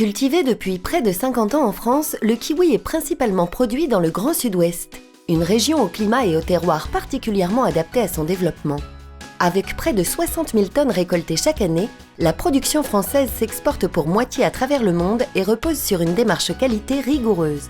Cultivé depuis près de 50 ans en France, le kiwi est principalement produit dans le Grand Sud-Ouest, une région au climat et au terroir particulièrement adaptés à son développement. Avec près de 60 000 tonnes récoltées chaque année, la production française s'exporte pour moitié à travers le monde et repose sur une démarche qualité rigoureuse.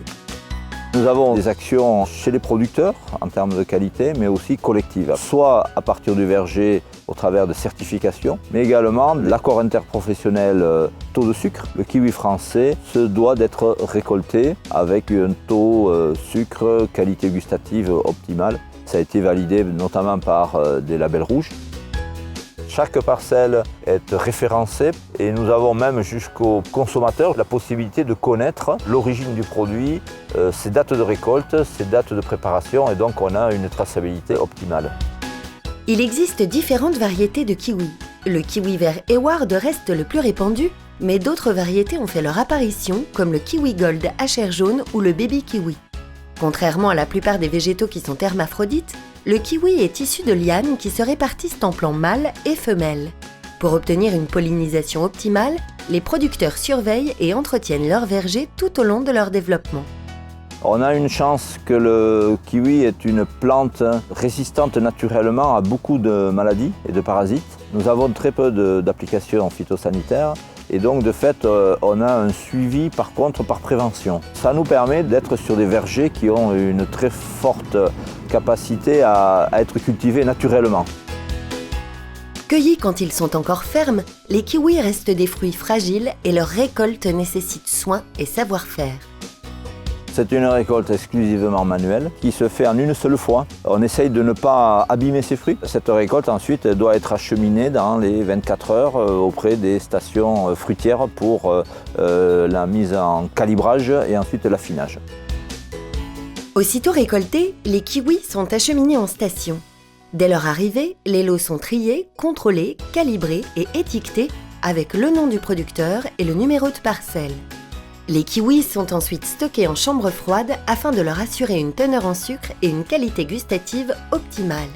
Nous avons des actions chez les producteurs en termes de qualité, mais aussi collectives, soit à partir du verger au travers de certifications, mais également l'accord interprofessionnel taux de sucre. Le kiwi français se doit d'être récolté avec un taux sucre qualité gustative optimale. Ça a été validé notamment par des labels rouges. Chaque parcelle est référencée et nous avons même jusqu'au consommateur la possibilité de connaître l'origine du produit, ses dates de récolte, ses dates de préparation et donc on a une traçabilité optimale. Il existe différentes variétés de kiwi. Le kiwi vert Eward reste le plus répandu, mais d'autres variétés ont fait leur apparition comme le kiwi gold à chair jaune ou le baby kiwi. Contrairement à la plupart des végétaux qui sont hermaphrodites, le kiwi est issu de lianes qui se répartissent en plants mâles et femelles. Pour obtenir une pollinisation optimale, les producteurs surveillent et entretiennent leur verger tout au long de leur développement. On a une chance que le kiwi est une plante résistante naturellement à beaucoup de maladies et de parasites. Nous avons très peu d'applications phytosanitaires et donc de fait on a un suivi par contre par prévention. Ça nous permet d'être sur des vergers qui ont une très forte capacité à être cultivés naturellement. Cueillis quand ils sont encore fermes, les kiwis restent des fruits fragiles et leur récolte nécessite soin et savoir-faire. C'est une récolte exclusivement manuelle qui se fait en une seule fois. On essaye de ne pas abîmer ces fruits. Cette récolte ensuite doit être acheminée dans les 24 heures auprès des stations fruitières pour la mise en calibrage et ensuite l'affinage. Aussitôt récoltés, les kiwis sont acheminés en station. Dès leur arrivée, les lots sont triés, contrôlés, calibrés et étiquetés avec le nom du producteur et le numéro de parcelle. Les kiwis sont ensuite stockés en chambre froide afin de leur assurer une teneur en sucre et une qualité gustative optimale.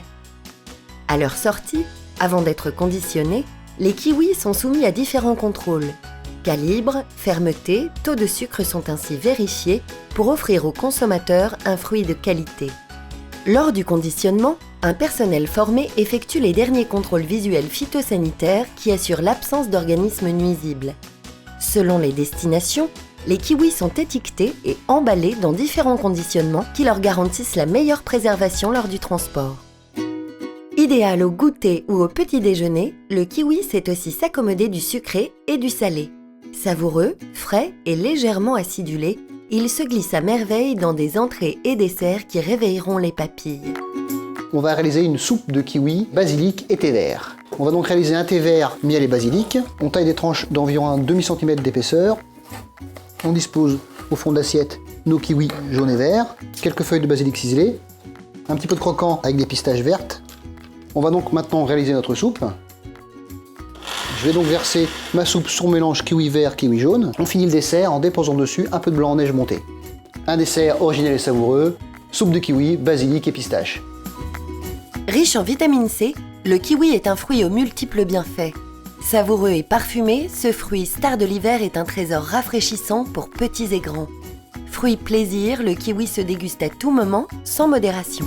À leur sortie, avant d'être conditionnés, les kiwis sont soumis à différents contrôles. Calibre, fermeté, taux de sucre sont ainsi vérifiés pour offrir aux consommateurs un fruit de qualité. Lors du conditionnement, un personnel formé effectue les derniers contrôles visuels phytosanitaires qui assurent l'absence d'organismes nuisibles. Selon les destinations, les kiwis sont étiquetés et emballés dans différents conditionnements qui leur garantissent la meilleure préservation lors du transport. Idéal au goûter ou au petit déjeuner, le kiwi sait aussi s'accommoder du sucré et du salé. Savoureux, frais et légèrement acidulé, il se glisse à merveille dans des entrées et desserts qui réveilleront les papilles. On va réaliser une soupe de kiwi, basilic et thé vert. On va donc réaliser un thé vert, miel et basilic. On taille des tranches d'environ un demi-centimètre d'épaisseur. On dispose au fond de l'assiette nos kiwis jaunes et verts, quelques feuilles de basilic ciselées, un petit peu de croquant avec des pistaches vertes. On va donc maintenant réaliser notre soupe. Je vais donc verser ma soupe sur mélange kiwi vert, kiwi jaune. On finit le dessert en déposant dessus un peu de blanc en neige monté. Un dessert original et savoureux, soupe de kiwi, basilic et pistache. Riche en vitamine C, le kiwi est un fruit aux multiples bienfaits. Savoureux et parfumé, ce fruit star de l'hiver est un trésor rafraîchissant pour petits et grands. Fruit plaisir, le kiwi se déguste à tout moment, sans modération.